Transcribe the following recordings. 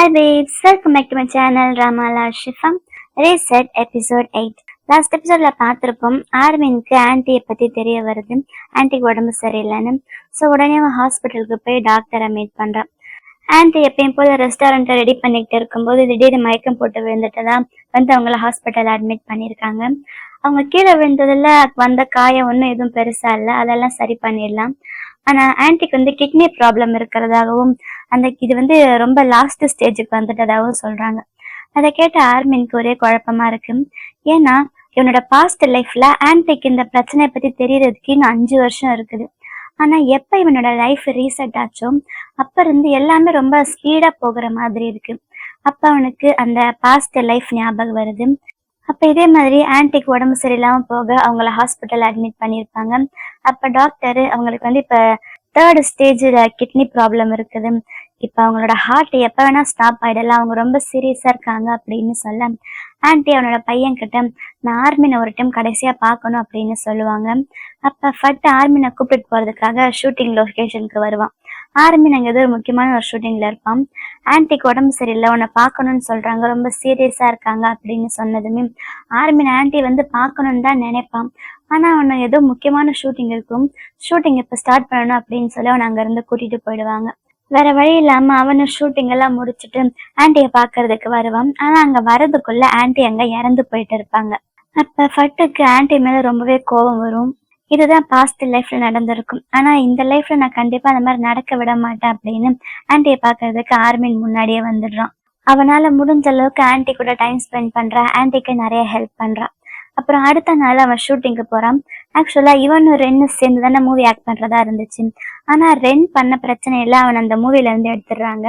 Hi babes, welcome back to my channel Ramala Shifam. Reset episode 8. Last எபிசோட்ல பார்த்துருப்போம் ஆர்வினுக்கு ஆன்ட்டியை பற்றி தெரிய வருது. ஆன்ட்டிக்கு உடம்பு சரியில்லைன்னு. ஸோ உடனே அவன் ஹாஸ்பிட்டலுக்கு போய் டாக்டரை மீட் பண்ணுறான். ஆன்ட்டி எப்பயும் போல ரெஸ்டாரண்ட்டை ரெடி பண்ணிக்கிட்டு இருக்கும்போது திடீர்னு மயக்கம் போட்டு விழுந்துட்டதா வந்து அவங்கள ஹாஸ்பிட்டல் அட்மிட் பண்ணியிருக்காங்க. அவங்க கீழே விழுந்ததில் வந்த காயம் ஒன்றும் எதுவும் பெருசாக இல்லை, அதெல்லாம் சரி பண்ணிடலாம். ஆனால் ஆன்ட்டிக்கு வந்து கிட்னி ப்ராப்ளம் இருக்கிறதாகவும் இது வந்து ரொம்ப லாஸ்ட் ஸ்டேஜுக்கு வந்துட்டதாகவும் சொல்கிறாங்க. அதை கேட்ட ஆர்மினுக்கு ஒரே குழப்பமா இருக்கு. ஏன்னா இவனோட பாஸ்ட் லைஃப்ல ஆன்ட்டிக்கு இந்த பிரச்சனையை பற்றி தெரியறதுக்கு இன்னும் 5 வருஷம் இருக்குது. ஆனால் எப்போ இவனோட லைஃப் ரீசெட் ஆச்சோ அப்போ இருந்து எல்லாமே ரொம்ப ஸ்பீடாக போகிற மாதிரி இருக்கு. அப்போ அவனுக்கு அந்த பாஸ்ட் லைஃப் ஞாபகம் வருது. அப்போ இதே மாதிரி ஆன்ட்டிக்கு உடம்பு சரியில்லாமல் போக அவங்கள ஹாஸ்பிட்டல் அட்மிட் பண்ணியிருப்பாங்க. அப்போ டாக்டரு அவங்களுக்கு வந்து இப்போ 3rd ஸ்டேஜில் கிட்னி ப்ராப்ளம் இருக்குது. இப்போ அவங்களோட ஹார்ட் எப்போ வேணால் ஸ்டாப் ஆகிடலாம், அவங்க ரொம்ப சீரியஸாக இருக்காங்க அப்படின்னு சொல்ல ஆன்ட்டி அவனோட பையன்கிட்ட நான் ஆர்மினை ஒரு டைம் கடைசியாக பார்க்கணும் அப்படின்னு சொல்லுவாங்க. அப்போ ஃபர்ஸ்ட் ஆர்மினை கூப்பிட்டு போகிறதுக்காக ஷூட்டிங் லொக்கேஷனுக்கு வருவான். ஆர்மின் அங்கே ஏதோ ஒரு முக்கியமான ஒரு ஷூட்டிங்கில் இருப்பான். ஆன்ட்டிக்கு உடம்பு சரியில்லை, உன்னை பார்க்கணும்னு சொல்கிறாங்க, ரொம்ப சீரியஸாக இருக்காங்க அப்படின்னு சொன்னதுமே ஆர்மின் ஆன்ட்டி வந்து பார்க்கணுன்னு தான் நினைப்பான். ஆனால் அவனை ஏதோ முக்கியமான ஷூட்டிங் இருக்கும், ஷூட்டிங் இப்போ ஸ்டார்ட் பண்ணணும் அப்படின்னு சொல்லி அவனை அங்கேருந்து கூட்டிகிட்டு போயிடுவாங்க. வேற வழி இல்லாமல் அவனை ஷூட்டிங் எல்லாம் முடிச்சுட்டு ஆன்ட்டியை பார்க்கறதுக்கு வருவான். ஆனால் அங்கே வரதுக்குள்ள ஆன்ட்டி அங்கே இறந்து போயிட்டு இருப்பாங்க. அப்போ ஃபட்டுக்கு ஆன்ட்டி மேலே ரொம்பவே கோபம் வரும். இதுதான் பாஸ்ட் லைஃப்ல நடந்திருக்கும், ஆனா இந்த லைஃப்ல நான் கண்டிப்பா அந்த மாதிரி நடக்க விட மாட்டேன் அப்படின்னு ஆன்ட்டியை பாக்குறதுக்கு ஆர்மின் முன்னாடியே வந்துடுறான். அவனால முடிஞ்ச அளவுக்கு ஆன்ட்டி கூட டைம் ஸ்பெண்ட் பண்றான், ஆன்ட்டிக்கு நிறைய ஹெல்ப் பண்றான். அப்புறம் அடுத்த நாள் அவன் ஷூட்டிங்க்கு போறான். ஆக்சுவலா இவனும் ரென்னு சேர்ந்து தானே மூவி ஆக்ட் பண்றதா இருந்துச்சு. ஆனா ரென் பண்ண பிரச்சனையில அவன் அந்த மூவில இருந்து எடுத்துடுறாங்க.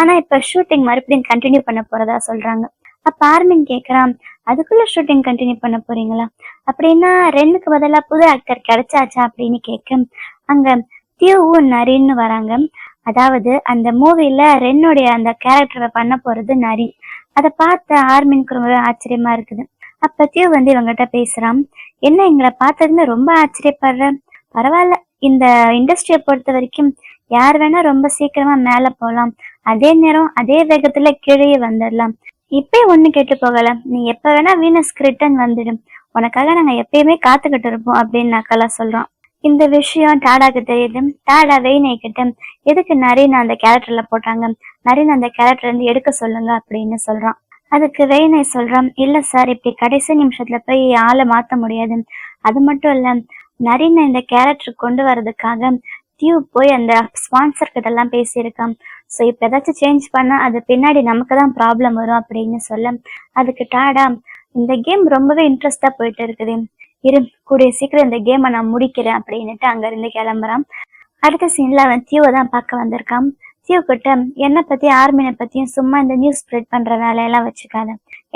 ஆனா இப்ப ஷூட்டிங் மறுபடியும் கண்டினியூ பண்ண போறதா சொல்றாங்க. அப்ப ஆர்மின் கேக்குறான், அதுக்குள்ள ஷூட்டிங் கண்டினியூ பண்ண போறீங்களா, அப்படின்னா ரென்னுக்கு பதிலா புது ஆக்டர் கிடைச்சாச்சா அப்படின்னு கேட்க அங்க தியூவும் நரின்னு வராங்க. அதாவது அந்த மூவில ரென்னுடைய அந்த கேரக்டரை பண்ண போறது நரி. அதை பார்த்த ஆர்மினுக்கு ரொம்பவே ஆச்சரியமா இருக்குது. அப்ப தியூ வந்து இவங்கிட்ட பேசுறான், என்ன எங்களை பார்த்ததுன்னு ரொம்ப ஆச்சரியப்படுற, பரவாயில்ல, இந்த இண்டஸ்ட்ரியை பொறுத்த வரைக்கும் யார் வேணா ரொம்ப சீக்கிரமா மேல போகலாம், அதே நேரம் அதே வேகத்துல கீழே வந்துடலாம். இப்பயே ஒண்ணு கேட்டு போகல, நீ எப்ப வேணா வீனஸ்க்கு ரிட்டர்ன் வந்துடும், உனக்காக நாங்க எப்பயுமே காத்துக்கிட்டு இருப்போம் அப்படின்னு நக்கலா சொல்றான். இந்த விஷயம் டாடாக்கு தெரியுது. டாடா வெயினை கிட்ட எதுக்கு நரின் அந்த கேரக்டர்ல போட்டாங்க, நரின் அந்த கேரக்டர் இருந்து எடுக்க சொல்லுங்க அப்படின்னு சொல்றான். அதுக்கு வெயினை சொல்றான், இல்ல சார், இப்படி கடைசி நிமிஷத்துல போய் ஆளை மாத்த முடியாது, அது மட்டும் இல்ல நரின் இந்த கேரக்டர் கொண்டு வர்றதுக்காக டியூ போய் அந்த ஸ்பான்சர் கிட்ட எல்லாம் பேசியிருக்கான். ஸோ இப்போ ஏதாச்சும் சேஞ்ச் பண்ணா அது பின்னாடி நமக்கு தான் ப்ராப்ளம் வரும் அப்படின்னு சொல்ல அதுக்கு டாடா, இந்த கேம் ரொம்பவே இன்ட்ரெஸ்டா போயிட்டு இருக்குது, இரு கூடிய சீக்கிரம் இந்த கேமை நான் முடிக்கிறேன் அப்படின்னுட்டு அங்க இருந்து கிளம்புறான். அடுத்த சீன்ல அவன் தியூவை தான் பார்க்க வந்திருக்கான். தியூ கிட்ட என்னை பத்தி ஆர்மினை பத்தியும் சும்மா இந்த நியூஸ் ஸ்ப்ரெட் பண்ற வேலையெல்லாம் வச்சுக்காத,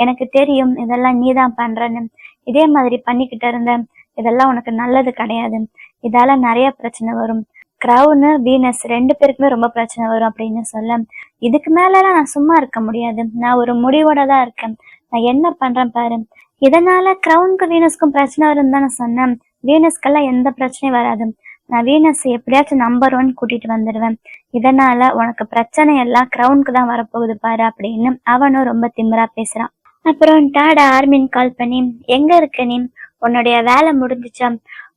எனக்கு தெரியும் இதெல்லாம் நீ தான் பண்றன்னு, இதே மாதிரி பண்ணிக்கிட்டு இருந்த இதெல்லாம் உனக்கு நல்லது கிடையாது, இதால நிறைய பிரச்சனை வரும், கிரவுனு வீனஸ் 2 பேருக்குமே ரொம்ப பிரச்சனை வரும் அப்படின்னு சொல்ல இதுக்கு மேலலாம் நான் சும்மா இருக்க முடியாது, நான் ஒரு முடிவோட தான் இருக்கேன், நான் என்ன பண்றேன் பாரு, இதனால கிரவுனுக்கும் வீனஸ்க்கும் பிரச்சனை வரும் தானே சொன்னேன், வீனஸ்க்கெல்லாம் எந்த பிரச்சனையும் வராது, நான் வீனஸ் எப்படியாச்சும் நம்பர் 1 கூட்டிட்டு வந்துடுவேன், இதனால உனக்கு பிரச்சனை எல்லாம் கிரவுனுக்கு தான் வரப்போகுது பாரு அப்படின்னு அவனும் ரொம்ப திமிரா பேசுறான். அப்புறம் டாடா ஆர்மின் கால் பண்ணி, எங்க இருக்க நீ, உன்னுடைய வேலை முடிஞ்சிச்சா,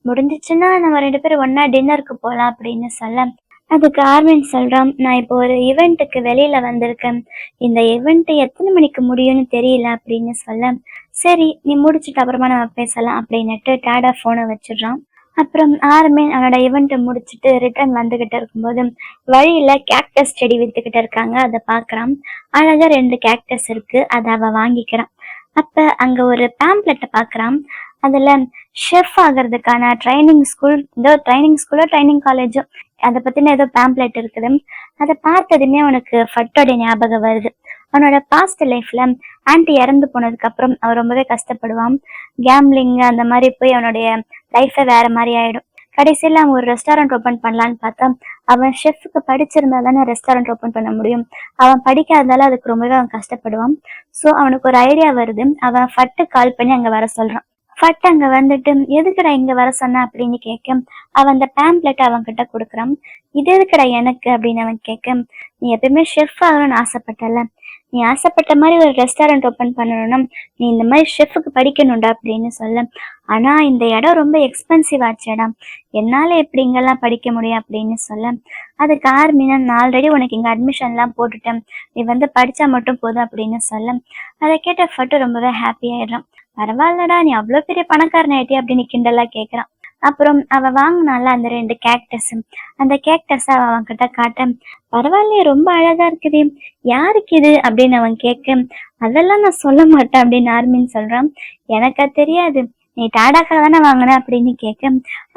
முடிஞ்சிச்சுன்னா நம்ம 2 பேரும் ஒன்னா டின்னருக்கு போகலாம் அப்படின்னு சொல்ல அதுக்கு ஆர்மின் சொல்றான், நான் இப்போ ஒரு ஈவெண்ட்டுக்கு வெளியில வந்திருக்கேன், இந்த ஈவெண்ட் எத்தனை மணிக்கு முடியும்னு தெரியல அப்படின்னு சொல்ல சரி நீ முடிச்சுட்டு அப்புறமா நம்ம பேசலாம் அப்படின்னுட்டு டாடா போனை வச்சிடுறான். அப்புறம் ஆர்மின் அவனோட ஈவெண்ட்டை முடிச்சுட்டு ரிட்டர்ன் வந்துகிட்டு இருக்கும்போது வழியில கேக்டஸ் செடி வித்துக்கிட்டு இருக்காங்க, அதை பாக்குறான். அழகா 2 கேக்டஸ் இருக்கு, அதை அவ வாங்கிக்கிறான். அப்ப அங்க ஒரு பேம்ப்ளெட்டை பாக்குறான். அதுல ஷெஃப் ஆகிறதுக்கான ட்ரைனிங் ஸ்கூலோ ட்ரைனிங் காலேஜோ அதை பத்தின ஏதோ பேம்ப்ளெட் இருக்குது. அதை பார்த்ததுமே அவனுக்கு ஃபட்டோட ஞாபகம் வருது. அவனோட பாஸ்ட் லைஃப்ல ஆன்ட்டி இறந்து போனதுக்கு அப்புறம் அவன் ரொம்பவே கஷ்டப்படுவான். கேம்லிங் அந்த மாதிரி போய் அவனுடைய லைஃபை வேற மாதிரி ஆயிடும். கடைசியில் அவன் ஒரு ரெஸ்டாரண்ட் ஓப்பன் பண்ணலான்னு பார்த்தா அவன் ஷெஃப்க்கு படிச்சிருந்தா தானே ரெஸ்டாரண்ட் ஓப்பன் பண்ண முடியும், அவன் படிக்காததால அதுக்கு ரொம்பவே அவன் கஷ்டப்படுவான். ஸோ அவனுக்கு ஒரு ஐடியா வருது, அவன் ஃபட்டு கால் பண்ணி அங்கே வர சொல்றான். ஃபட் அங்க வந்துட்டு எதுக்குடா இங்க வர சொன்ன அப்படின்னு கேட்க அவன் அந்த பேம்ப்ளெட் அவன் கிட்ட கொடுக்குறான். இது எதுக்குடா எனக்கு அப்படின்னு அவன் கேட்க, நீ எப்பயுமே ஷெஃப் ஆகணும்னு ஆசைப்பட்டல, நீ ஆசைப்பட்ட மாதிரி ஒரு ரெஸ்டாரண்ட் ஓபன் பண்ணணும்னா நீ இந்த மாதிரி ஷெஃப்க்கு படிக்கணும்டா அப்படின்னு சொல்ல, ஆனா இந்த இடம் ரொம்ப எக்ஸ்பென்சிவ் ஆச்சேடா, என்னால எப்படி இங்கெல்லாம் படிக்க முடியும் அப்படின்னு சொல்ல, அதுக்கு ஆர்மினா நான் ஆல்ரெடி உனக்கு இங்க அட்மிஷன்லாம் போட்டுட்டேன், நீ வந்து படிச்சா மட்டும் போதும் அப்படின்னு சொல்ல, அதை கேட்ட ஃபட்டு ரொம்பவே ஹாப்பி ஆயிடுறான். பரவாயில்லடா நீ அவ்வளோ பெரிய பணக்காரன் ஆயிட்டே அப்படின்னு கிண்டலா கேட்குறான். அப்புறம் அவ வாங்கினால அந்த 2 கேக்டஸ், அந்த கேக்டஸ் அவன் கிட்ட காட்ட, பரவாயில்லையே ரொம்ப அழகா இருக்குது, யாருக்கு இது அப்படின்னு அவன் கேட்க, அதெல்லாம் நான் சொல்ல மாட்டேன் அப்படின்னு ஆர்மின் சொல்றான். எனக்கா தெரியாது, நீ டாடாக்காக தானே வாங்கின அப்படின்னு கேட்க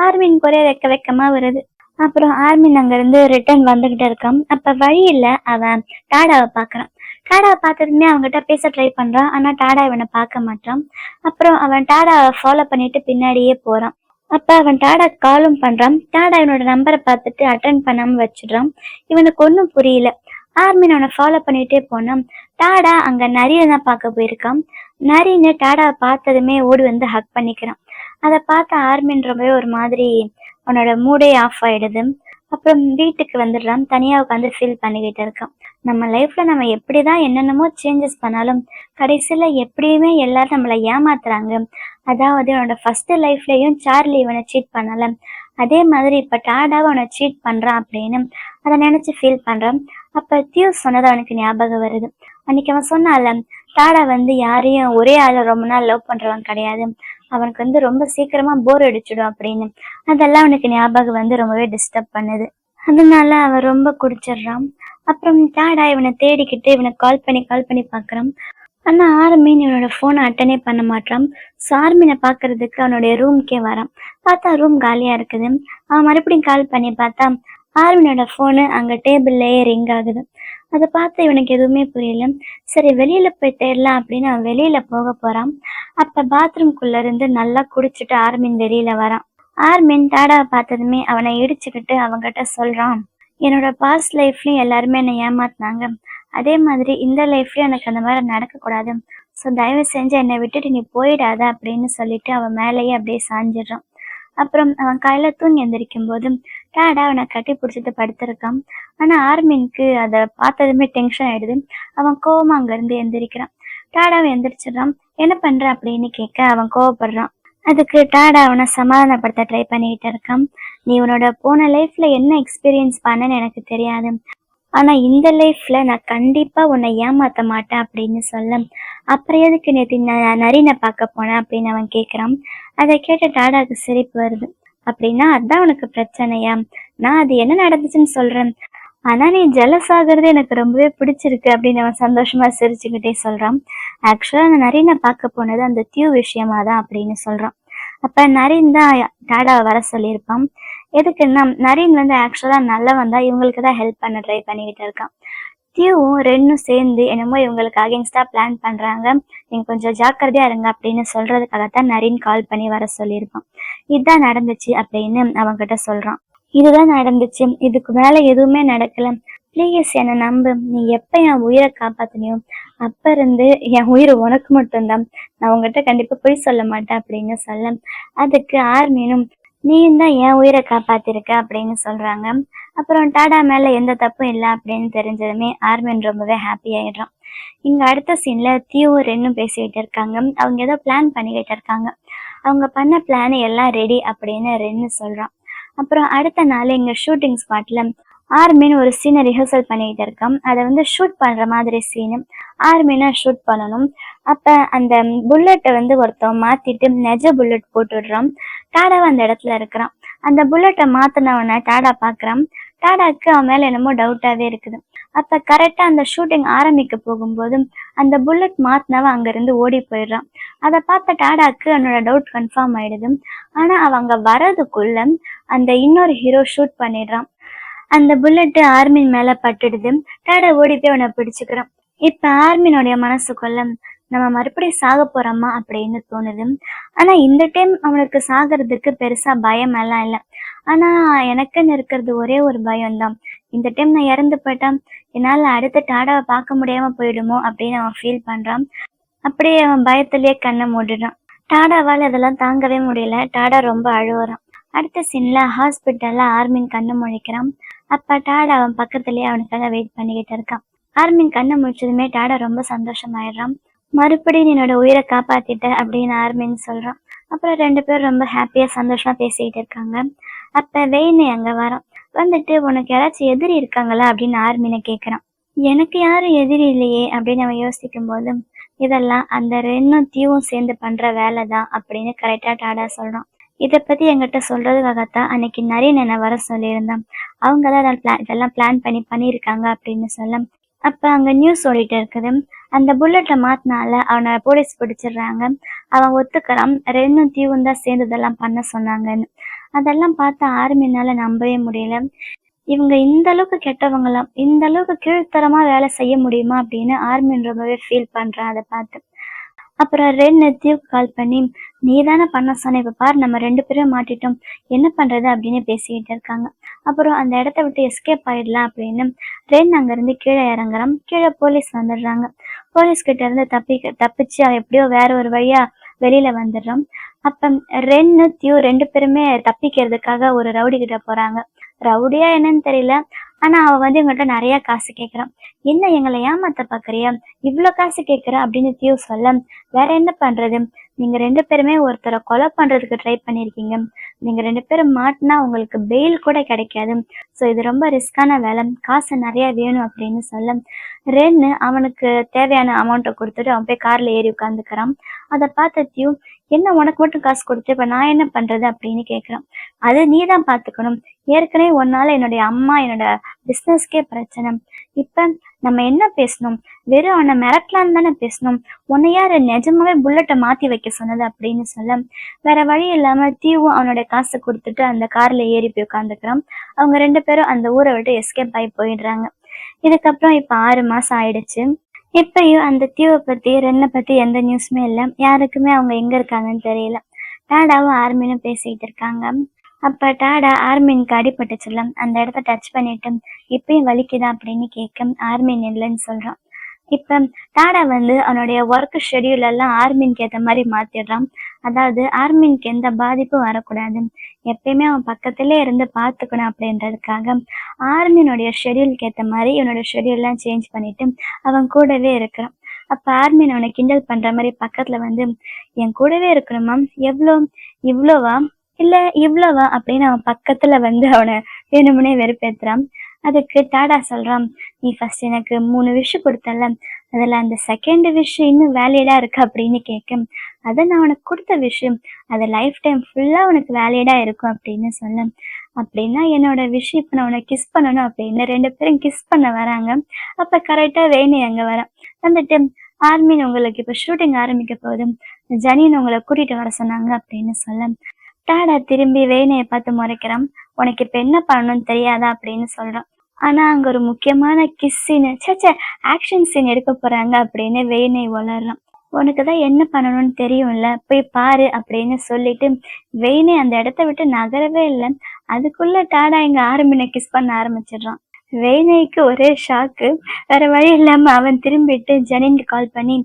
ஆர்மின் ஒரே வெக்க வெக்கமா வருது. அப்புறம் ஆர்மின் அங்க இருந்து ரிட்டர்ன் வந்துகிட்டு இருக்கான். அப்ப வழியில அவன் டாடாவை பாக்குறான். டாடாவை பார்த்ததுமே அவன்கிட்ட பேச ட்ரை பண்றான். ஆனா டாடா இவனை பார்க்க மாட்டான். அப்புறம் அவன் டாடாவை ஃபாலோ பண்ணிட்டு பின்னாடியே போறான். அப்ப அவன் டாடா காலும் பண்றான். டாடா இவனோட நம்பரை பார்த்துட்டு அட்டன் பண்ணாம வச்சிடுறான். இவனுக்கு ஒன்றும் புரியல. ஆர்மின் அவனை ஃபாலோ பண்ணிட்டே போனான். டாடா அங்க நரியை தான் பார்க்க போயிருக்கான். நரின்னு டாடாவை பார்த்ததுமே ஓடி வந்து ஹக் பண்ணிக்கிறான். அதை பார்த்த ஆர்மின் ரொம்பவே ஒரு மாதிரி அவனோட மூடே ஆஃப் ஆயிடுது. அப்புறம் வீட்டுக்கு வந்துடுறான். தனியா உட்காந்து ஃபீல் பண்ணிக்கிட்டு இருக்கான். நம்ம லைஃப்ல நம்ம எப்படிதான் என்னென்னமோ சேஞ்சஸ் பண்ணாலும் கடைசியில எப்படியுமே எல்லாரும் நம்மளை ஏமாத்துறாங்க. அதாவது அவனோட ஃபர்ஸ்ட் லைஃப்லயும் சார்லி இவனை சீட் பண்ணல, அதே மாதிரி இப்ப டாடாவை அவனை சீட் பண்றான் அப்படின்னு அதை நினைச்சு ஃபீல் பண்றான். அப்ப தியூ சொன்னது அவனுக்கு ஞாபகம் வருது. அன்னைக்கு அவன் சொன்னால, டாடா வந்து யாரையும் ஒரே ஆள ரொம்ப நாள் லவ் பண்றவன் கிடையாது, அவனுக்கு வந்து ரொம்ப சீக்கிரமா போர் அடிச்சிடும் அப்படின்னு. அதெல்லாம் அவனுக்கு ஞாபகம் வந்து ரொம்பவே டிஸ்டர்ப் பண்ணுது. அதனால அவன் ரொம்ப குடிச்சிடுறான். அப்புறம் டாடா இவனை தேடிக்கிட்டு இவனை கால் பண்ணி பாக்குறான். ஆனா ஆர்மின் இவனோட போனை அட்டனே பண்ண மாட்டான். ஸோ ஆர்மினை பாக்குறதுக்கு அவனுடைய ரூம்க்கே வரான். பார்த்தா ரூம் காலியா இருக்குது. அவன் மறுபடியும் கால் பண்ணி பார்த்தா ஆர்மினோட போனு அங்க டேபிள்லயே ரிங் ஆகுது. அதை பார்த்து இவனுக்கு எதுவுமே புரியல. சரி வெளியில போய் தேடலாம் அப்படின்னு அவன் வெளியில போக போறான். அப்ப பாத்ரூம்குள்ள இருந்து நல்லா குடிச்சிட்டு ஆர்மின் வெளியில வரான். ஆர்மின் டாடாவை பார்த்ததுமே அவனை இடிச்சுக்கிட்டு அவன்கிட்ட சொல்றான், என்னோட பாஸ்ட் லைஃப்லயும் எல்லாருமே என்னை ஏமாத்தினாங்க, அதே மாதிரி இந்த லைஃப்லயும் எனக்கு அந்த மாதிரி நடக்கக்கூடாது, ஸோ தயவு செஞ்சு என்னை விட்டுட்டு நீ போயிடாத அப்படின்னு சொல்லிட்டு அவன் மேலேயே அப்படியே சாஞ்சிடுறான். அப்புறம் அவன் காலையில தூங்கி எந்திரிக்கும் போது டாடா அவனை கட்டி பிடிச்சிட்டு படுத்திருக்கான். ஆனா ஆர்மினுக்கு அதை பார்த்ததுமே டென்ஷன் ஆயிடுது. அவன் கோவமா அங்க இருந்து எந்திரிக்கிறான். டாடாவை எந்திரிச்சிடறான். என்ன பண்ற அப்படின்னு கேட்க அவன் கோவப்படுறான். அதுக்கு டாடா அவனை சமாதானப்படுத்த ட்ரை பண்ணிக்கிட்டு இருக்கான். நீ உன்னோட போன லைஃப்ல என்ன எக்ஸ்பீரியன்ஸ் பண்ணன்னு எனக்கு தெரியாது, ஆனா இந்த லைஃப்ல நான் கண்டிப்பா உன்னை ஏமாத்த மாட்டேன் அப்படின்னு சொல்ல, அப்புறம் எதுக்கு நேற்று நரினை பார்க்க போனேன் அப்படின்னு அவன் கேட்குறான். அதை கேட்ட டாடாக்கு சிரிப்பு வருது. அப்படின்னா அதான் உனக்கு பிரச்சனையா, நான் அது என்ன நடந்துச்சுன்னு சொல்றேன், ஆனா நீ ஜெலஸ் ஆகுறது எனக்கு ரொம்பவே பிடிச்சிருக்கு அப்படின்னு அவன் சந்தோஷமா சிரிச்சுக்கிட்டே சொல்றான். ஆக்சுவலா அந்த நரினை பார்க்க போனது அந்த தியூ விஷயமா தான் அப்படின்னு சொல்றான். அப்ப நரீன் தான் டாடாவை வர சொல்லியிருப்பான். எதுக்குன்னா நரீன் வந்து ஆக்சுவலா நல்லவன் தான், இவங்களுக்கு தான் ஹெல்ப் பண்ண ட்ரை பண்ணிக்கிட்டு இருக்கான். தியூவும் ரெண்டும் சேர்ந்து என்னமோ இவங்களுக்கு அகேன்ஸ்டா பிளான் பண்றாங்க, நீங்க கொஞ்சம் ஜாக்கிரதையா இருங்க அப்படின்னு சொல்றதுக்காகத்தான் நரீன் கால் பண்ணி வர சொல்லியிருப்பான். இதுதான் நடந்துச்சு அப்படின்னு அவன்கிட்ட சொல்றான். இதுதான் நடந்துச்சு, இதுக்கு மேல எதுவுமே நடக்கல, ப்ளீஸ் என்னை நம்பு, நீ எப்ப என் உயிரை காப்பாத்தினியோ அப்ப இருந்து என் உயிர் உனக்கு மட்டும்தான், நான் உங்ககிட்ட கண்டிப்பா பொய் சொல்ல மாட்டேன் அப்படின்னு சொல்ல, அதுக்கு ஆர்மினும் நீயும் தான் என் உயிரை காப்பாத்திருக்க அப்படின்னு சொல்றாங்க. அப்புறம் டாடா மேல எந்த தப்பும் இல்லை அப்படின்னு தெரிஞ்சதுமே ஆர்மின் ரொம்பவே ஹாப்பி ஆயிடுறான். இங்க அடுத்த சீன்ல தியூவும் ரெண்டும் பேசிக்கிட்டு இருக்காங்க. அவங்க ஏதோ பிளான் பண்ணிக்கிட்டு இருக்காங்க. அவங்க பண்ண பிளான் எல்லாம் ரெடி அப்படின்னு ரென்னு சொல்றான். அப்புறம் அடுத்த நாள் இங்க ஷூட்டிங் ஸ்பாட்ல ஆர்மின் ஒரு சீனை ரிஹர்சல் பண்ணிட்டு இருக்கான். அதை வந்து ஷூட் பண்ற மாதிரி சீனு ஆர்மினா ஷூட் பண்ணணும். அப்ப அந்த புல்லட்டை வந்து ஒருத்தவன் மாத்திட்டு நெஜ புல்லட் போட்டுடுறான். டாடாவை அந்த இடத்துல இருக்கிறான். அந்த புல்லட்டை மாத்தினவனை டாடா பாக்குறான். டாடாக்கு அவன் மேல என்னமோ டவுட்டாவே இருக்குது. அப்ப கரெக்டா அந்த ஷூட்டிங் ஆரம்பிக்க போகும்போது அந்த புல்லட் மாத்தினவன் அங்க இருந்து ஓடி போயிடுறான். அதை பார்த்த டாடாக்கு அவனோட டவுட் கன்ஃபார்ம் ஆயிடுது. ஆனா அவன் அங்க வர்றதுக்குள்ள அந்த இன்னொரு ஹீரோ ஷூட் பண்ணிடுறான். அந்த புல்லட்டு ஆர்மின் மேல பட்டுடுது. டாடா ஓடி போய் அவனை பிடிச்சுக்கிறான். இப்ப ஆர்மினுடைய மனசுக்குள்ள நம்ம மறுபடியும் சாக போறோமா அப்படின்னு தோணுது. ஆனா இந்த டைம் அவனுக்கு சாகிறதுக்கு பெருசா பயம் எல்லாம் இல்லை. ஆனா எனக்குன்னு இருக்கிறது ஒரே ஒரு பயம்தான், இந்த டைம் நான் இறந்து போயிட்டான் என்னால அடுத்த டாடாவை பார்க்க முடியாம போயிடுமோ அப்படின்னு அவன் ஃபீல் பண்றான். அப்படியே அவன் பயத்திலேயே கண்ணை மூடிடுறான். டாடாவால் இதெல்லாம் தாங்கவே முடியல. டாடா ரொம்ப அழுவுறான். அடுத்த சீன்ல ஹாஸ்பிட்டல்ல ஆர்மின் கண்ணு முழிக்கிறான். அப்ப டாடா அவன் பக்கத்துலயே அவனுக்காக வெயிட் பண்ணிக்கிட்டு இருக்கான். ஆர்மின் கண்ணு முழிச்சதுமே டாடா ரொம்ப சந்தோஷமாயிடுறான். மறுபடியும் என்னோட உயிரை காப்பாத்திட்ட அப்படின்னு ஆர்மின் சொல்றான். அப்புறம் 2 பேரும் ரொம்ப ஹாப்பியா சந்தோஷமா பேசிக்கிட்டு இருக்காங்க. அப்ப வெயினு அங்க வரான். வந்துட்டு உனக்கு யாராச்சும் எதிரி இருக்காங்களா அப்படின்னு ஆர்மினை கேக்குறான். எனக்கு யாரும் எதிரி இல்லையே அப்படின்னு அவன் யோசிக்கும் போது, இதெல்லாம் அந்த ரென்னும் தீவும் சேர்ந்து பண்ற வேலைதான் அப்படின்னு கரெக்டா டாடா சொல்றான். இத பத்தி என்கிட்ட சொல்றதுக்காகத்தான் அன்னைக்கு நரேன் என்ன வர சொல்லியிருந்தான். அவங்கதான் இதெல்லாம் பிளான் பண்ணிருக்காங்க அப்படின்னு சொல்ல, அப்ப அங்க நியூஸ் ஓடிட்டு இருக்குது. அந்த புல்லட்டை மாத்தினால அவனை போலீஸ் பிடிச்சிடுறாங்க. அவன் ஒத்துக்கிறான், ரென்னும் தீவும் தான் சேர்ந்து இதெல்லாம் பண்ண சொன்னாங்கன்னு. அதெல்லாம் பார்த்து ஆர்மினால நம்பவே முடியல. இவங்க இந்த அளவுக்கு கெட்டவங்களாம், இந்த அளவுக்கு கீழ்த்தரமா வேலை செய்ய முடியுமா அப்படின்னு ஆர்மின் ரொம்பவே ஃபீல் பண்றான் அதை பார்த்து. அப்புறம் ரென் தீவுக்கு கால் பண்ணி, நீ தானே பண்ண சொன்ன, இப்ப பாரு நம்ம 2 பேரும் மாட்டிட்டோம், என்ன பண்றது அப்படின்னு பேசிக்கிட்டு இருக்காங்க. அப்புறம் அந்த இடத்த விட்டு எஸ்கேப் ஆயிடலாம் அப்படின்னு ரென் அங்கிருந்து கீழே இறங்குறான். கீழே போலீஸ் வந்துடுறாங்க. போலீஸ் கிட்ட இருந்து தப்பிச்சு அவன் எப்படியோ வேற ஒரு வழியா வெளியில வந்துடுறான். அப்ப ரென்னு தியூ 2 பேருமே தப்பிக்கிறதுக்காக ஒரு ரவுடி கிட்ட போறாங்க. ரவுடியா என்னன்னு தெரியல, ஆனா அவ இவங்ககிட்ட நிறைய காசு கேக்குறான். என்ன எங்களை ஏமாத்த பாக்குறியா, இவ்வளவு காசு கேக்குற அப்படின்னு தியூ சொல்ல, வேற என்ன பண்றது, நீங்க 2 பேருமே ஒருத்தரை கொலை பண்றதுக்கு ட்ரை பண்ணிருக்கீங்க, நீங்க 2 பேரும் மாட்டினா உங்களுக்கு பெயில் கூட கிடைக்காது, ஸோ இது ரொம்ப ரிஸ்கான வேலை, காசு நிறைய வேணும் அப்படின்னு சொல்ல, ரென்னு அவனுக்கு தேவையான அமௌண்ட்டை கொடுத்துட்டு அவன் போய் கார்ல ஏறி உட்காந்துக்கிறான். அதை பார்த்த தியூ, என்ன உனக்கு மட்டும் காசு கொடுத்து இப்ப நான் என்ன பண்றது அப்படின்னு கேட்கிறான். அது நீ தான் பாத்துக்கணும், ஏற்கனவே ஒன்னால என்னுடைய அம்மா என்னோட பிசினஸ்க்கே பிரச்சனை, இப்ப நம்ம என்ன பேசணும், வெறும் அவனை மிரட்டலான்னு தானே பேசணும், உன்னை யாரு நிஜமாவே புல்லட்டை மாத்தி வைக்க சொன்னது அப்படின்னு சொல்ல, வேற வழி இல்லாம தீவும் அவனோட காசு கொடுத்துட்டு அந்த கார்ல ஏறி போய் உட்காந்துக்கிறான். அவங்க 2 பேரும் அந்த ஊரை விட்டு எஸ்கேப் ஆகி போயிடுறாங்க. இதுக்கப்புறம் இப்ப 6 மாசம் ஆயிடுச்சு. இப்பயும் அந்த தீவை பத்தி ரென்னை பத்தி எந்த நியூஸுமே இல்லை. யாருக்குமே அவங்க எங்க இருக்காங்கன்னு தெரியல. டாடாவும் ஆர்மினும் பேசிக்கிட்டு இருக்காங்க. அப்ப டாடா ஆர்மினுக்கு அடிபட்டுச்சுல, அந்த இடத்த டச் பண்ணிட்டு இப்பயும் வலிக்குதா அப்படின்னு கேட்க ஆர்மின் இல்லைன்னு சொல்றான். இப்ப டாடா அவனுடைய ஒர்க் ஷெடியூல் எல்லாம் ஆர்மினுக்கு ஏற்ற மாதிரி மாத்திடுறான். அதாவது ஆர்மினுக்கு எந்த பாதிப்பும் வரக்கூடாது, எப்பயுமே அவன் பக்கத்திலே இருந்து பார்த்துக்கணும் அப்படின்றதுக்காக ஆர்மினுடைய ஷெடியூலுக்கு ஏற்ற மாதிரி இவனோட ஷெடியூல்லாம் சேஞ்ச் பண்ணிட்டு அவன் கூடவே இருக்கிறான். அப்ப ஆர்மின் அவனை கிண்டல் பண்ற மாதிரி பக்கத்துல என் கூடவே இருக்கணுமா, இவ்வளோவா இல்ல இவ்வளவா அப்படின்னு அவன் பக்கத்துல அவனை வேணுமுனே வெறுப்பேத்துறான். அதுக்கு டாடா சொல்றான், நீ ஃபர்ஸ்ட் எனக்கு 3 விஷயம் கொடுத்தல, அதுல அந்த செகண்ட் விஷயம் இன்னும் வேலிடா இருக்கு அப்படின்னு கேட்க, அதை நான் உனக்கு கொடுத்த விஷயம் அது லைஃப் டைம் ஃபுல்லா உனக்கு வேலிடா இருக்கும் அப்படின்னு சொல்ல, அப்படின்னா என்னோட விஷயம் இப்ப நான் உனக்கு கிஸ் பண்ணணும் அப்படின்னு 2 பேரும் கிஸ் பண்ண வராங்க. அப்ப கரெக்டா வேணி அங்க வரான். ஆர்மின் உங்களுக்கு இப்ப ஷூட்டிங் ஆரம்பிக்க போகுது, ஜனின் உங்களை கூட்டிட்டு வர சொன்னாங்க அப்படின்னு சொல்ல, டாடா திரும்பி வேணையை பார்த்து முறைக்கிறான். உனக்கு இப்ப என்ன பண்ணணும்னு தெரியாதா அப்படின்னு சொல்றான். ஆனா அங்க ஒரு முக்கியமான கிஸ் சீன், ஆக்ஷன் சீன் எடுக்க போறாங்க அப்படின்னு வேணை வளர்றான். உனக்குதான் என்ன பண்ணணும்னு தெரியும்ல, போய் பாரு அப்படின்னு சொல்லிட்டு வெயினே அந்த இடத்த விட்டு நகரவே இல்லை. அதுக்குள்ள டாடா எங்க ஆர்மினை கிஸ் பண்ண ஆரம்பிச்சிடுறான். வெயினைக்கு ஒரே ஷாக்கு. வேற வழி இல்லாம அவன் திரும்பிட்டு ஜனின்க்கு கால் பண்ணி,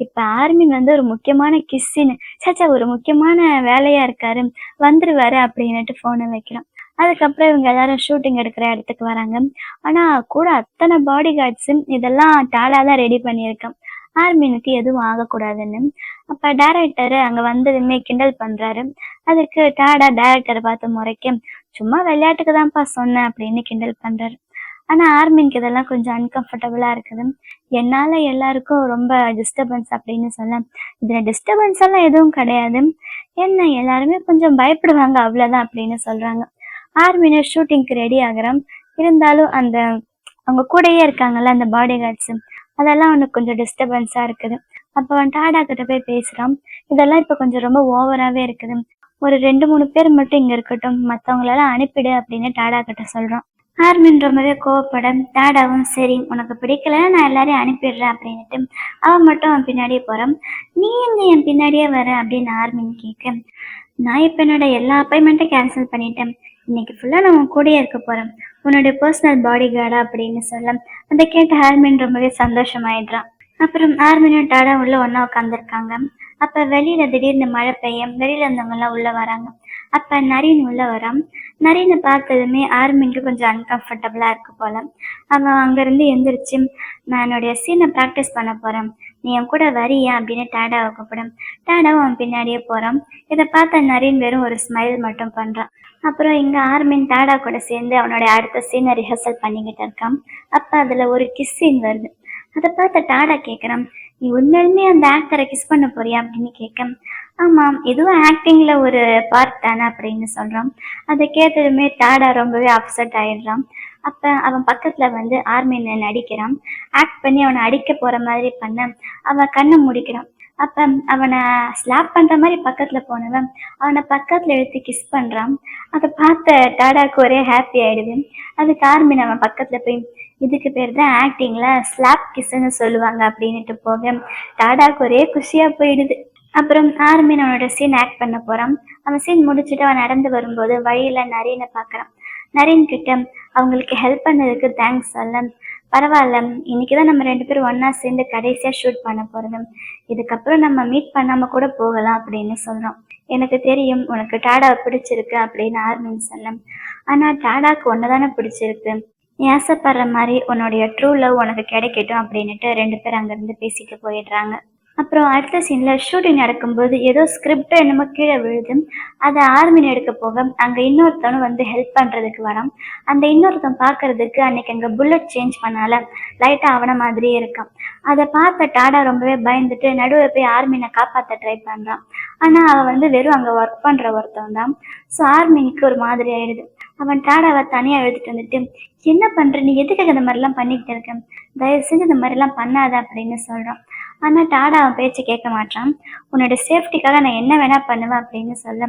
இப்ப ஆர்மின் ஒரு முக்கியமான கிஸ்ஸின்னு ஒரு முக்கியமான வேலையா இருக்காரு, வந்துருவாரு அப்படின்னுட்டு போனை வைக்கிறான். அதுக்கப்புறம் இவங்க எல்லாரும் ஷூட்டிங் எடுக்கிற இடத்துக்கு வராங்க. ஆனா கூட அத்தனை பாடி கார்ட்ஸு இதெல்லாம் டாடா தான் ரெடி பண்ணியிருக்கான், ஆர்மினுக்கு எதுவும் ஆகக்கூடாதுன்னு. அப்ப டைரக்டர் அங்க வந்ததுமே கிண்டல் பண்றாரு. அதுக்கு டாடா டைரக்டரை பார்த்து முறைக்க, சும்மா விளையாட்டுக்கு தான்ப்பா சொன்னேன் அப்படின்னு கிண்டல் பண்றாரு. ஆனா ஆர்மினுக்கு இதெல்லாம் கொஞ்சம் அன்கம்ஃபர்டபுளா இருக்குது. என்னால எல்லாருக்கும் ரொம்ப டிஸ்டர்பன்ஸ் அப்படின்னு சொல்ல, இதுல டிஸ்டர்பன்ஸ் எல்லாம் எதுவும் கிடையாது, என்ன எல்லாருமே கொஞ்சம் பயப்படுவாங்க அவ்வளவுதான் அப்படின்னு சொல்றாங்க. ஆர்மினை ஷூட்டிங்க்கு ரெடி ஆகுறான். இருந்தாலும் அந்த அவங்க கூடயே இருக்காங்கல்ல அந்த பாடி கார்ட்ஸ், அதெல்லாம் அவனுக்கு கொஞ்சம் டிஸ்டர்பன்ஸா இருக்குது. அப்ப அவன் டாடா கிட்ட போய் பேசுறான். இதெல்லாம் இப்ப கொஞ்சம் ரொம்ப ஓவராவே இருக்குது, ஒரு 2-3 பேர் மட்டும் இங்க இருக்கட்டும், மத்தவங்களெல்லாம் அனுப்பிடு அப்படின்னு டாடா கிட்ட சொல்றான். ஆர்மின் ரொம்பவே கோவப்பட, டாடாவும் சரி உனக்கு பிடிக்கலன்னா நான் எல்லாரையும் அனுப்பிடுறேன் அப்படின்னுட்டு அவன் மட்டும் அவன் பின்னாடியே போறான். நீ எங்க என் பின்னாடியே வர அப்படின்னு ஆர்மின் கேட்க, நான் இப்ப என்னோட எல்லா அப்பாயின்மெண்ட்டும் கேன்சல் பண்ணிட்டேன், இன்னைக்கு ஃபுல்லா நான் உன் கூடயே இருக்க போறேன், உன்னோட பர்சனல் பாடி கார்டா அப்படின்னு சொல்ல, அதை கேட்ட ஆர்மின் ரொம்பவே சந்தோஷமாயிடுறான். அப்புறம் ஆர்மினும் டாடா உள்ள ஒன்னா உட்காந்துருக்காங்க. அப்ப வெளியில திடீர்னு மழை பெய்யும். வெளியில இருந்தவங்க எல்லாம் உள்ள வராங்க. அப்ப நரீன் உள்ள வரான். நரீனை பார்த்ததுமே ஆர்மின்க்கு கொஞ்சம் அன்கம்ஃபர்டபுளா இருக்கு போல. அவன் அங்கிருந்து எந்திரிச்சு, நான் என்னுடைய சீனை ப்ராக்டிஸ் பண்ண போறேன், நீ என் கூட வரியா அப்படின்னு டாடாவை கூப்பிடும். டாடாவும் அவன் பின்னாடியே போறான். இதை பார்த்த நரீன் வெறும் ஒரு ஸ்மைல் மட்டும் பண்றான். அப்புறம் இங்க ஆர்மின் டாடா கூட சேர்ந்து அவனுடைய அடுத்த சீனை ரிஹர்சல் பண்ணிக்கிட்டு இருக்கான். அப்ப அதுல ஒரு கிஸ் சீன் வருது. அதை பார்த்த டாடா கேட்குறான், நீ உண்மையுமே அந்த ஆக்டரை கிஸ் பண்ண போறியா அப்படின்னு கேட்க, ஆமாம் இதுவும் ஆக்டிங்ல ஒரு பார்ட் தானே அப்படின்னு சொல்றான். அதை கேட்டதுமே டாடா ரொம்பவே அப்செட் ஆயிடுறான். அப்ப அவன் பக்கத்துல வந்து ஆர்மினை நடிக்கிறான். ஆக்ட் பண்ணி அவனை அடிக்க போற மாதிரி பண்ண அவன் கண்ணை முடிக்கிறான். அப்ப அவனை ஸ்லாப் பண்ற மாதிரி பக்கத்துல போனவன் அவனை பக்கத்துல எடுத்து கிஸ் பண்றான். அதை பார்த்த டாடாக்கு ஒரே ஹாப்பி ஆயிடுது. அதுக்கு ஆர்மின் அவன் பக்கத்துல போய், இதுக்கு பேர் தான் ஆக்டிங்ல ஸ்லாப் கிஸ்ன்னு சொல்லுவாங்க அப்படின்னுட்டு போக டாடாக்கு ஒரே குஷியா போயிடுது. அப்புறம் ஆர்மின் அவனோட சீன் ஆக்ட் பண்ண போறான். அவன் சீன் முடிச்சுட்டு அவன் நடந்து வரும்போது வழியில நரீனை பாக்குறான். நரீன் கிட்ட அவங்களுக்கு ஹெல்ப் பண்ணதுக்கு தேங்க்ஸ் சொல்ல, பரவாயில்ல, இன்னைக்குதான் நம்ம 2 பேரும் ஒன்னா சேர்ந்து கடைசியா ஷூட் பண்ண போறது, இதுக்கப்புறம் நம்ம மீட் பண்ணாம கூட போகலாம் அப்படின்னு சொல்றோம். எனக்கு தெரியும் உனக்கு டாடாவை பிடிச்சிருக்கு அப்படின்னு ஆர்மின் சொல்ல, ஆனா டாடாக்கு ஒன்னதானே பிடிச்சிருக்கு, நீ ஆசைப்படுற மாதிரி உன்னுடைய ட்ரூ லவ் உனக்கு கிடைக்கட்டும் அப்படின்னுட்டு 2 பேரும் அங்கிருந்து பேசிட்டு போயிடுறாங்க. அப்புறம் அடுத்த சீன்ல ஷூட்டிங் நடக்கும்போது ஏதோ ஸ்கிரிப்ட் என்னமோ கீழே விழுது. அதை ஆர்மின் எடுக்க போக அங்க இன்னொருத்தவனும் வந்து ஹெல்ப் பண்றதுக்கு வரான். அந்த இன்னொருத்தன் பாக்குறதுக்கு அன்னைக்கு அங்க புல்லட் சேஞ்ச் பண்ணால லைட்டா அவன மாதிரியே இருக்கான். அதை பார்த்த டாடா ரொம்பவே பயந்துட்டு நடுவில் போய் ஆர்மினை காப்பாத்த ட்ரை பண்றான். ஆனா அவன் வந்து வெறும் அங்க ஒர்க் பண்ற ஒருத்தவன் தான். ஸோ ஆர்மினுக்கு ஒரு மாதிரி ஆயிடுது. அவன் டாடாவை தனியா எழுதிட்டு வந்துட்டு, என்ன பண்ற, நீ எதுக்காக இந்த மாதிரிலாம் பண்ணிக்கிட்டு இருக்க, தயவு செஞ்சு இந்த மாதிரிலாம் பண்ணாத அப்படின்னு சொல்றான். ஆனா டாடா அவன் பேச்சு கேட்க மாட்டான். உன்னோட சேஃப்டிக்காக நான் என்ன வேணா பண்ணுவேன் அப்படின்னு சொல்ல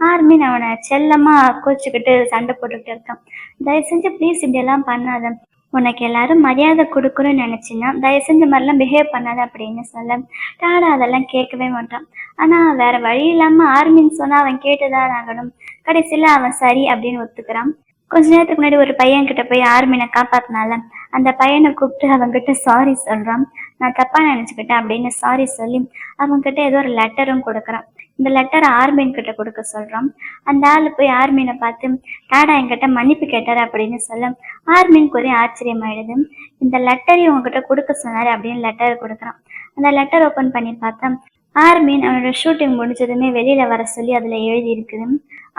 ஆர்மின் அவனை செல்லமா கோச்சுக்கிட்டு சண்டை போட்டுக்கிட்டு இருக்கான். தயவு செஞ்சு ப்ளீஸ் இப்படி எல்லாம் பண்ணாத, உனக்கு எல்லாரும் மரியாதை கொடுக்கணும்னு நினைச்சின்னா தயவு செஞ்ச மாதிரிலாம் பிஹேவ் பண்ணாத அப்படின்னு சொல்ல டாடா அதெல்லாம் கேட்கவே மாட்டான். ஆனா வேற வழி இல்லாம ஆர்மின்னு சொன்னா அவன் கேட்டுதான் ஆகணும். கடைசியில அவன் சரி அப்படின்னு ஒத்துக்கிறான். கொஞ்ச நேரத்துக்கு முன்னாடி ஒரு பையன் கிட்ட போய் ஆர்மினை காப்பாத்தினால அந்த பையனை கூப்பிட்டு அவன்கிட்ட சாரி சொல்றான். நான் தப்பா நினைச்சுக்கிட்டேன் அப்படின்னு சாரி சொல்லி அவன்கிட்ட ஏதோ ஒரு லெட்டரும் கொடுக்குறான். இந்த லெட்டரை ஆர்மின் கிட்ட கொடுக்க சொல்றான். அந்த ஆளு போய் ஆர்மினை பார்த்து, டாடா என்கிட்ட மன்னிப்பு கேட்டாரு அப்படின்னு சொல்ல ஆர்மினுக்கு ஒரே ஆச்சரியமாயிடுது. இந்த லெட்டரையும் உங்ககிட்ட கொடுக்க சொன்னாரு அப்படின்னு லெட்டர் கொடுக்குறான். அந்த லெட்டர் ஓபன் பண்ணி பார்த்தா ஆர்மின் அவனோட ஷூட்டிங் முடிஞ்சதுமே வெளியில வர சொல்லி அதுல எழுதி இருக்குது.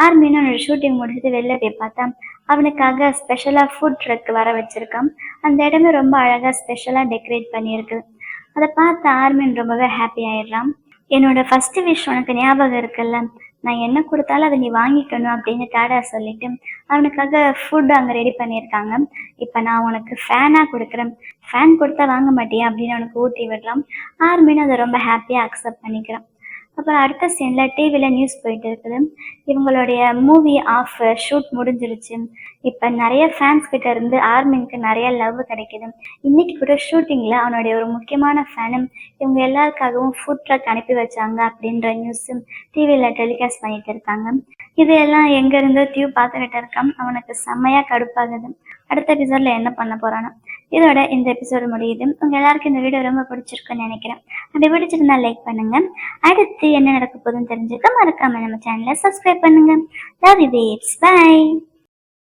ஆர்மின் அவனோட ஷூட்டிங் முடிஞ்சது வெளில போய் பார்த்தா அவனுக்காக ஸ்பெஷலா ஃபுட் ட்ரக் வர வச்சிருக்கான். அந்த இடமே ரொம்ப அழகா ஸ்பெஷலா டெக்கரேட் பண்ணியிருக்கு. அதை பார்த்து ஆர்மின் ரொம்பவே ஹாப்பி ஆயிடுறான். என்னோட ஃபர்ஸ்ட் விஷ் உனக்கு ஞாபகம் இருக்குல்ல, நான் என்ன கொடுத்தாலும் அதை நீ வாங்கிக்கணும் அப்படின்னு டாடா சொல்லிட்டு அவனுக்காக ஃபுட் அங்கே ரெடி பண்ணியிருக்காங்க. இப்போ நான் உனக்கு ஃபேனாக கொடுக்குறேன், ஃபேன் கொடுத்தா வாங்க மாட்டியா அப்படின்னு அவனுக்கு ஊட்டி விடுறான். ஆர்மின்னு அதை ரொம்ப ஹாப்பியாக அக்செப்ட் பண்ணிக்கிறான். அப்புறம் அடுத்த சீன்ல டிவில நியூஸ் போயிட்டு இருக்குது. இவங்களுடைய மூவி ஆஃப் ஷூட் முடிஞ்சிருச்சு. இப்ப நிறைய ஃபேன்ஸ் கிட்ட இருந்து ஆர்மினுக்கு நிறைய லவ் கிடைக்குது. இன்னைக்கு கூட ஷூட்டிங்ல அவனுடைய ஒரு முக்கியமான ஃபேனும் இவங்க எல்லாருக்காகவும் ஃபுட் ட்ரக் அனுப்பி வச்சாங்க அப்படின்ற நியூஸ் டிவில டெலிகாஸ்ட் பண்ணிட்டு இருக்காங்க. இதெல்லாம் எங்க இருந்து டியூ பார்த்துக்கிட்டு இருக்கான். அவனுக்கு செம்மையா கடுப்பாகுது. அடுத்த எபிசோட்ல என்ன பண்ண போறானோ. இதோட இந்த எபிசோடு முடியுது. உங்க எல்லாருக்கும் இந்த வீடியோ ரொம்ப பிடிச்சிருக்குன்னு நினைக்கிறேன். அப்படி பிடிச்சிருந்தா லைக் பண்ணுங்க. அடுத்து என்ன நடக்க போகுதுன்னு தெரிஞ்சுக்க மறக்காம நம்ம சேனலை சப்ஸ்கிரைப் பண்ணுங்க. Love you babes. பை.